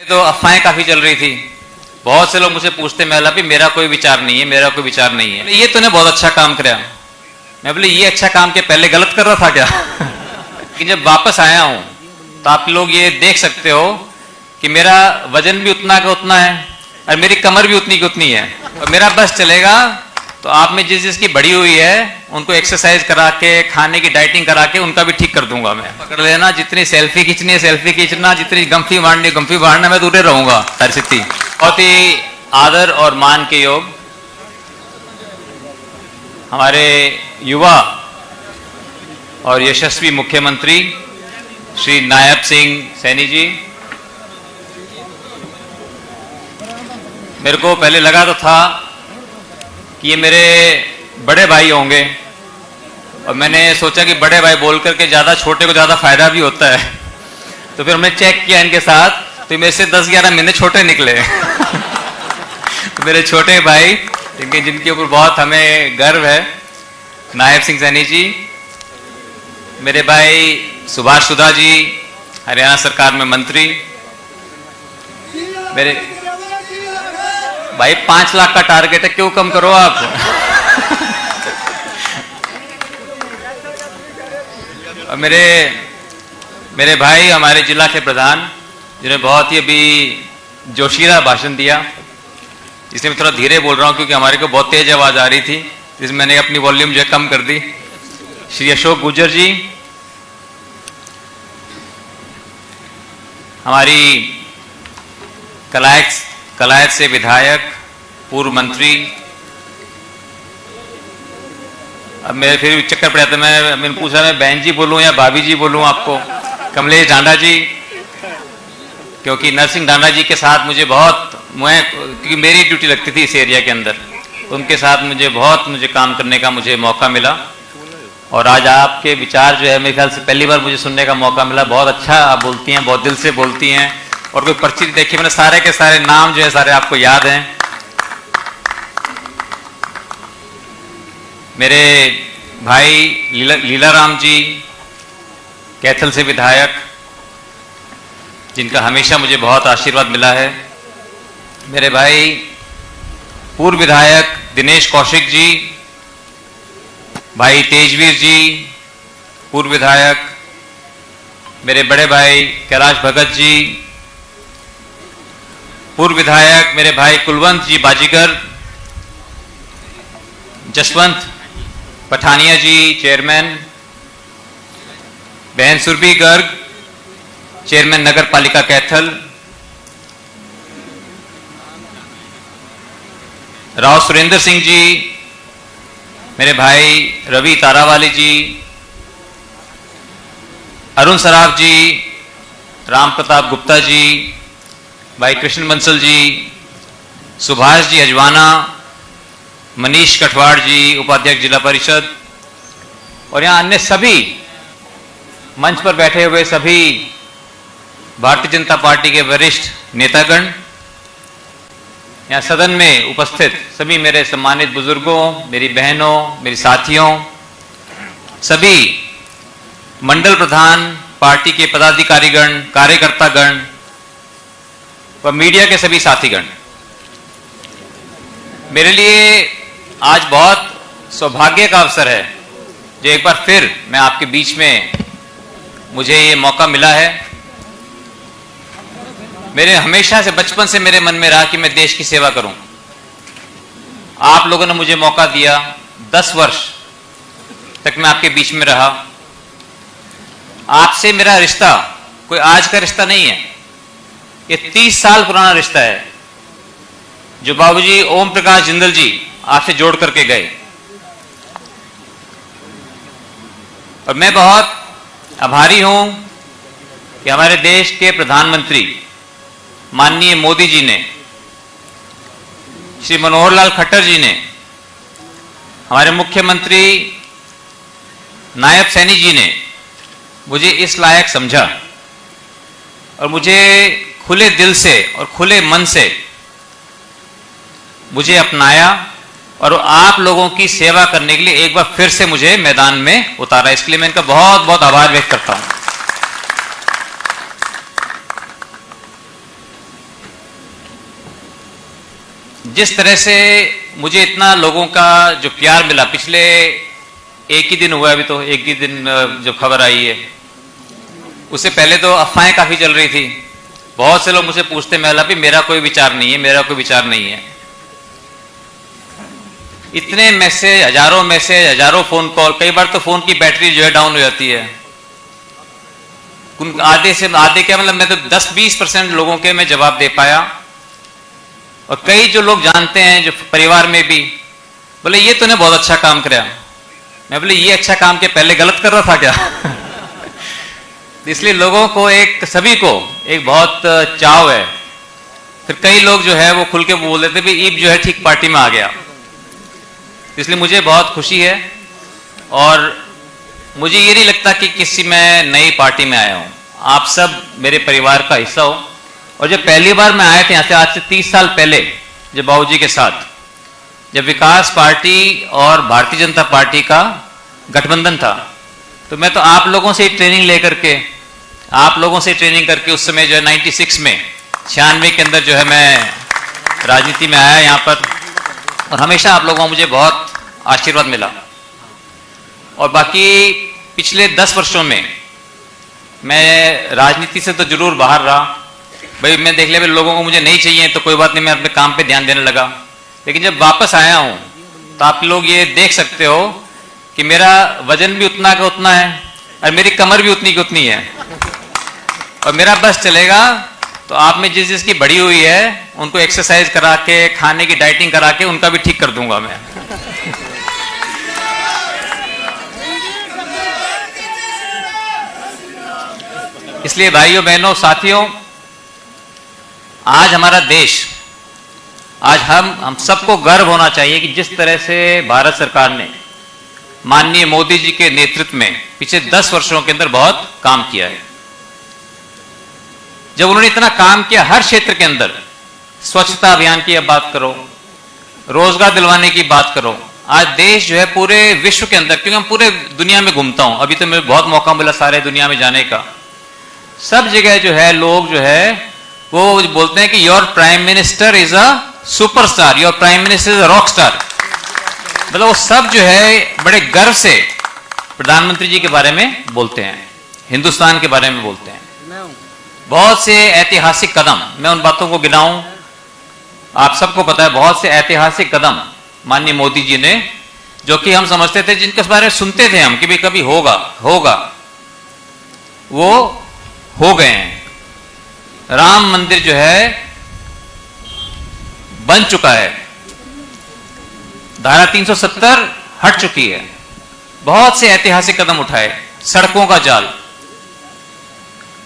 तो अफवाहें काफी चल रही थी। बहुत से लोग मुझसे पूछते महला भी मेरा कोई विचार नहीं है, मेरा कोई विचार नहीं है। ये तूने बहुत अच्छा काम किया। मैं बोले ये अच्छा काम के पहले गलत कर रहा था क्या? कि जब वापस आया हूं तो आप लोग ये देख सकते हो कि मेरा वजन भी उतना का उतना है और मेरी कमर भी उतनी की उतनी है और मेरा बस चलेगा। तो आप में जिसकी बढ़ी हुई है उनको एक्सरसाइज करा के, खाने की डाइटिंग करा के उनका भी ठीक कर दूंगा मैं। पकड़ लेना, जितनी सेल्फी खींचनी है सेल्फी खींचना, जितनी गम्फी मारनी गम्फी मारना, मैं दूर रहूंगा हर स्थिति। बहुत ही आदर और मान के योग हमारे युवा और यशस्वी मुख्यमंत्री श्री नायब सिंह सैनी जी। मेरे को पहले लगा तो था कि ये मेरे बड़े भाई होंगे और मैंने सोचा कि बड़े भाई बोल करके ज़्यादा छोटे को ज़्यादा फायदा भी होता है। तो फिर हमने चेक किया इनके साथ तो मेरे से 10-11 महीने छोटे निकले। तो मेरे छोटे भाई जिनके ऊपर बहुत हमें गर्व है, नायब सिंह सैनी जी, मेरे भाई सुभाष सुधा जी, हरियाणा सरकार में मंत्री। मेरे भाई 5 लाख का टारगेट है, क्यों कम करो आप? और मेरे भाई हमारे जिला के प्रधान जिन्होंने बहुत ही अभी जोशीला भाषण दिया, इसलिए मैं थोड़ा धीरे बोल रहा हूं क्योंकि हमारे को बहुत तेज आवाज आ रही थी, जिसमें मैंने अपनी वॉल्यूम जो है कम कर दी। श्री अशोक गुर्जर जी, हमारी कलायत से विधायक, पूर्व मंत्री। अब मेरे फिर चक्कर पड़ जाता, मैंने पूछा मैं बहन जी बोलूं या भाभी जी बोलूं आपको? कमलेश ढांडा जी, क्योंकि नरसिंह ढांडा जी के साथ क्योंकि मेरी ड्यूटी लगती थी इस एरिया के अंदर, उनके साथ मुझे काम करने का मौका मिला। और आज आपके विचार जो है मेरे ख्याल से पहली बार मुझे सुनने का मौका मिला। बहुत अच्छा आप बोलती हैं, बहुत दिल से बोलती हैं और कोई पर्ची देखी मैंने, सारे के सारे नाम जो है सारे आपको याद हैं। मेरे भाई लीलाराम जी, कैथल से विधायक, जिनका हमेशा मुझे बहुत आशीर्वाद मिला है। मेरे भाई पूर्व विधायक दिनेश कौशिक जी, भाई तेजवीर जी, पूर्व विधायक। मेरे बड़े भाई कैलाश भगत जी, पूर्व विधायक। मेरे भाई कुलवंत जी बाजीगर, जसवंत पठानिया जी, चेयरमैन। बहन सुरभि गर्ग, चेयरमैन नगर पालिका कैथल। राव सुरेंद्र सिंह जी, मेरे भाई रवि तारावाली जी, अरुण सराफ जी, राम प्रताप गुप्ता जी, भाई कृष्ण बंसल जी, सुभाष जी अजवाना, मनीष कठवाड़ जी, उपाध्यक्ष जिला परिषद, और यहाँ अन्य सभी मंच पर बैठे हुए सभी भारतीय जनता पार्टी के वरिष्ठ नेतागण, यहाँ सदन में उपस्थित सभी मेरे सम्मानित बुजुर्गों, मेरी बहनों, मेरी साथियों, सभी मंडल प्रधान, पार्टी के पदाधिकारीगण, कार्यकर्तागण व मीडिया के सभी साथीगण, मेरे लिए आज बहुत सौभाग्य का अवसर है जो एक बार फिर मैं आपके बीच में मुझे ये मौका मिला है। मेरे हमेशा से बचपन से मेरे मन में रहा कि मैं देश की सेवा करूं। आप लोगों ने मुझे मौका दिया, 10 वर्ष तक मैं आपके बीच में रहा। आपसे मेरा रिश्ता कोई आज का रिश्ता नहीं है, ये 30 साल पुराना रिश्ता है जो बाबूजी ओम प्रकाश जिंदल जी आपसे जोड़ करके गए। और मैं बहुत आभारी हूं कि हमारे देश के प्रधानमंत्री माननीय मोदी जी ने, श्री मनोहर लाल खट्टर जी ने, हमारे मुख्यमंत्री नायब सैनी जी ने मुझे इस लायक समझा और मुझे खुले दिल से और खुले मन से मुझे अपनाया और आप लोगों की सेवा करने के लिए एक बार फिर से मुझे मैदान में उतारा। इसके लिए मैं इनका बहुत बहुत आभार व्यक्त करता हूं। जिस तरह से मुझे इतना लोगों का जो प्यार मिला, पिछले एक ही दिन हुआ, अभी तो एक ही दिन जब खबर आई है, उससे पहले तो अफवाहें काफ़ी चल रही थी। बहुत से लोग मुझसे पूछते महिला भी मेरा कोई विचार नहीं है, मेरा कोई विचार नहीं है। इतने मैसेज, हजारों फोन कॉल, कई बार तो फोन की बैटरी जो है डाउन हो जाती है। आधे से आधे क्या मतलब, मैं तो 10-20% लोगों के मैं जवाब दे पाया। और कई जो लोग जानते हैं, जो परिवार में भी, बोले ये तूने बहुत अच्छा काम किया। मैं बोले ये अच्छा काम के पहले गलत कर रहा था क्या? इसलिए लोगों को सभी को एक बहुत चाव है। फिर कई लोग जो है वो खुल के बोल देते भी ईब जो है ठीक पार्टी में आ गया। इसलिए मुझे बहुत खुशी है और मुझे ये नहीं लगता कि किसी मैं नई पार्टी में आया हूं। आप सब मेरे परिवार का हिस्सा हो। और जब पहली बार मैं आया था यहाँ से, आज से 30 साल पहले, जब बाबूजी के साथ, जब विकास पार्टी और भारतीय जनता पार्टी का गठबंधन था, तो मैं तो आप लोगों से ट्रेनिंग लेकर के, आप लोगों से ट्रेनिंग करके, उस समय जो है 96 में, 96 के अंदर जो है मैं राजनीति में आया यहाँ पर। और हमेशा आप लोगों को मुझे बहुत आशीर्वाद मिला। और बाकी पिछले 10 वर्षों में मैं राजनीति से तो जरूर बाहर रहा। भाई मैं देख लिया लोगों को मुझे नहीं चाहिए तो कोई बात नहीं, मैं अपने काम पे ध्यान देने लगा। लेकिन जब वापस आया हूं तो आप लोग ये देख सकते हो कि मेरा वजन भी उतना का उतना है और मेरी कमर भी उतनी की उतनी है। और मेरा बस चलेगा तो आप में जिसकी बढ़ी हुई है उनको एक्सरसाइज करा के, खाने की डाइटिंग करा के उनका भी ठीक कर दूंगा मैं। इसलिए भाइयों बहनों साथियों, आज हमारा देश, आज हम सबको गर्व होना चाहिए कि जिस तरह से भारत सरकार ने माननीय मोदी जी के नेतृत्व में पिछले 10 वर्षों के अंदर बहुत काम किया है। जब उन्होंने इतना काम किया हर क्षेत्र के अंदर, स्वच्छता अभियान की अब बात करो, रोजगार दिलवाने की बात करो, आज देश जो है पूरे विश्व के अंदर, क्योंकि हम पूरे दुनिया में घूमता हूं, अभी तो मुझे बहुत मौका मिला सारे दुनिया में जाने का, सब जगह जो है लोग जो है वो बोलते हैं कि your prime minister is a superstar, your prime minister is a rock star. मतलब वो सब जो है बड़े गर्व से प्रधानमंत्री जी के बारे में बोलते हैं, हिंदुस्तान के बारे में बोलते हैं। बहुत से ऐतिहासिक कदम, मैं उन बातों को गिनाऊं, आप सबको पता है बहुत से ऐतिहासिक कदम माननीय मोदी जी ने, जो कि हम समझते थे, जिनके बारे में सुनते थे हम कि भाई कभी होगा, वो हो गए हैं। राम मंदिर जो है बन चुका है, धारा 370 हट चुकी है, बहुत से ऐतिहासिक कदम उठाए, सड़कों का जाल,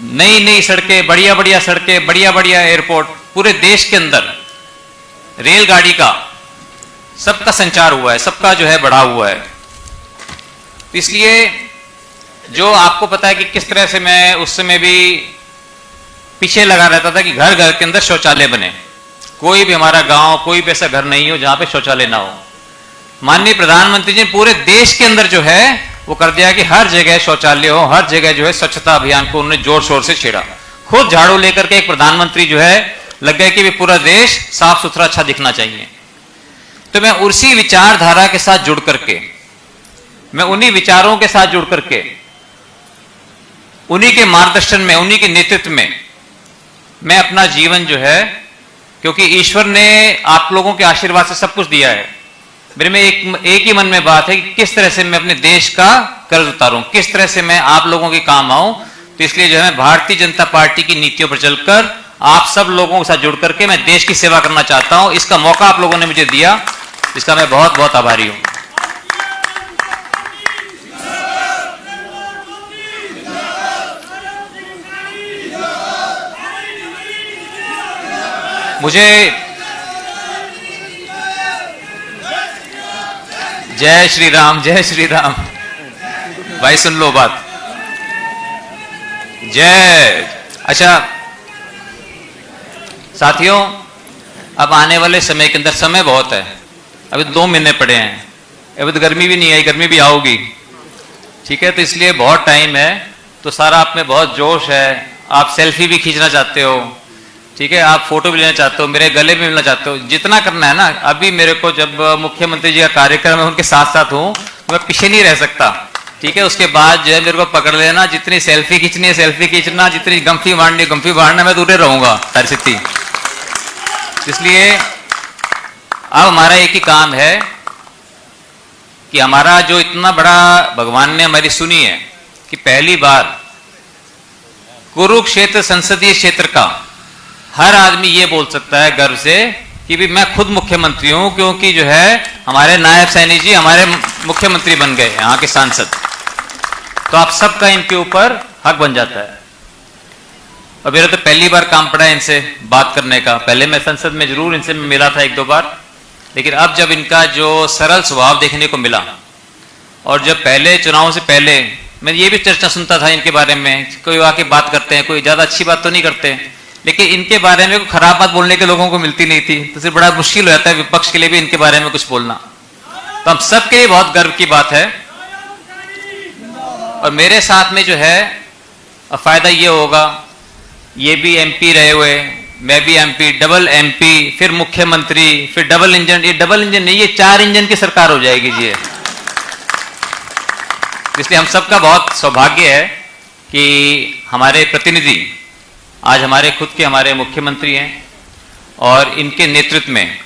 नई सड़कें, बढ़िया सड़कें, बढ़िया एयरपोर्ट, पूरे देश के अंदर रेलगाड़ी का सबका संचार हुआ है, सबका जो है बढ़ा हुआ है। इसलिए जो आपको पता है कि किस तरह से मैं उस समय भी पीछे लगा रहता था कि घर घर के अंदर शौचालय बने, कोई भी हमारा गांव, कोई भी ऐसा घर नहीं हो जहां पे शौचालय ना हो। माननीय प्रधानमंत्री जी ने पूरे देश के अंदर जो है वो कर दिया कि हर जगह शौचालय हो, हर जगह जो है स्वच्छता अभियान को उन्होंने जोर शोर से छेड़ा। खुद झाड़ू लेकर के एक प्रधानमंत्री जो है लग गए कि पूरा देश साफ सुथरा अच्छा दिखना चाहिए। तो मैं उसी विचारधारा के साथ जुड़ करके, मैं उन्हीं विचारों के साथ जुड़ करके, उन्हीं के मार्गदर्शन में, उन्हीं के नेतृत्व में मैं अपना जीवन जो है, क्योंकि ईश्वर ने आप लोगों के आशीर्वाद से सब कुछ दिया है, मेरे में एक ही मन में बात है कि किस तरह से मैं अपने देश का कर्ज उतारूं, किस तरह से मैं आप लोगों के काम आऊं। तो इसलिए जो है मैं भारतीय जनता पार्टी की नीतियों पर चलकर आप सब लोगों के साथ जुड़ करके मैं देश की सेवा करना चाहता हूं। इसका मौका आप लोगों ने मुझे दिया, इसका मैं बहुत बहुत आभारी हूं। मुझे जय श्री राम, जय श्री राम। भाई सुन लो बात, जय। अच्छा साथियों, अब आने वाले समय के अंदर, समय बहुत है, अभी 2 महीने पड़े हैं, अभी तो गर्मी भी नहीं आई, गर्मी भी आओगी, ठीक है। तो इसलिए बहुत टाइम है, तो सारा आप में बहुत जोश है, आप सेल्फी भी खींचना चाहते हो, ठीक है, आप फोटो भी लेना चाहते हो, मेरे गले में मिलना चाहते हो, जितना करना है ना। अभी मेरे को जब मुख्यमंत्री जी का कार्यक्रम है उनके साथ साथ हूँ, मैं पीछे नहीं रह सकता। ठीक है, उसके बाद जो है मेरे को पकड़ लेना, जितनी सेल्फी खींचनी है सेल्फी खींचना, जितनी गम्फी मारनी गम्फी मारना, मैं दूर रहूंगा हर स्थिति। इसलिए अब हमारा एक ही काम है कि हमारा जो इतना बड़ा भगवान ने हमारी सुनी है कि पहली बार कुरुक्षेत्र संसदीय क्षेत्र का हर आदमी ये बोल सकता है गर्व से कि भी मैं खुद मुख्यमंत्री हूं, क्योंकि जो है हमारे नायब सैनी जी हमारे मुख्यमंत्री बन गए यहाँ के सांसद। तो आप सबका इनके ऊपर हक बन जाता है। और मेरा तो पहली बार काम पड़ा है इनसे बात करने का। पहले मैं संसद में जरूर इनसे मिला था 1-2 बार, लेकिन अब जब इनका जो सरल स्वभाव देखने को मिला, और जब पहले चुनाव से पहले मैं ये भी चर्चा सुनता था इनके बारे में, कोई आके बात करते हैं, कोई ज्यादा अच्छी बात तो नहीं करते, लेकिन इनके बारे में कोई खराब बात बोलने के लोगों को मिलती नहीं थी। तो बड़ा मुश्किल हो जाता है विपक्ष के लिए भी इनके बारे में कुछ बोलना। तो हम सबके लिए बहुत गर्व की बात है। और मेरे साथ में जो है फायदा ये होगा, ये भी एमपी रहे हुए, मैं भी एमपी, डबल एमपी, फिर मुख्यमंत्री, फिर डबल इंजन। ये डबल इंजन नहीं, ये 4 इंजन की सरकार हो जाएगी जी। इसलिए हम सबका बहुत सौभाग्य है कि हमारे प्रतिनिधि आज हमारे खुद के हमारे मुख्यमंत्री हैं, और इनके नेतृत्व में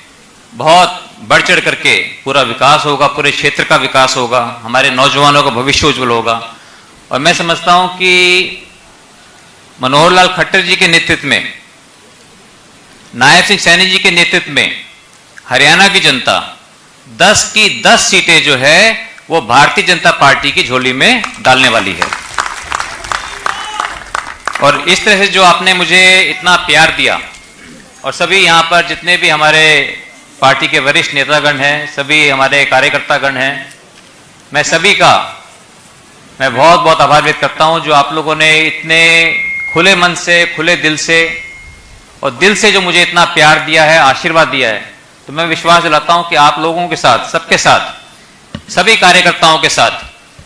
बहुत बढ़ चढ़ करके पूरा विकास होगा, पूरे क्षेत्र का विकास होगा, हमारे नौजवानों का भविष्य उज्जवल होगा। और मैं समझता हूं कि मनोहर लाल खट्टर जी के नेतृत्व में, नायब सिंह सैनी जी के नेतृत्व में हरियाणा की जनता 10 की 10 सीटें जो है वो भारतीय जनता पार्टी की झोली में डालने वाली है। और इस तरह से जो आपने मुझे इतना प्यार दिया, और सभी यहाँ पर जितने भी हमारे पार्टी के वरिष्ठ नेतागण हैं, सभी हमारे कार्यकर्तागण हैं, मैं सभी का मैं बहुत बहुत आभार व्यक्त करता हूँ जो आप लोगों ने इतने खुले मन से, खुले दिल से और दिल से जो मुझे इतना प्यार दिया है, आशीर्वाद दिया है। तो मैं विश्वास दिलाता हूँ कि आप लोगों के साथ, सबके साथ, सभी कार्यकर्ताओं के साथ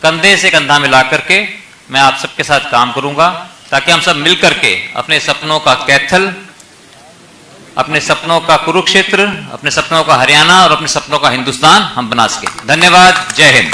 कंधे से कंधा मिला करके मैं आप सबके साथ काम करूंगा, ताकि हम सब मिल करके अपने सपनों का कैथल, अपने सपनों का कुरुक्षेत्र, अपने सपनों का हरियाणा और अपने सपनों का हिंदुस्तान हम बना सके। धन्यवाद। जय हिंद।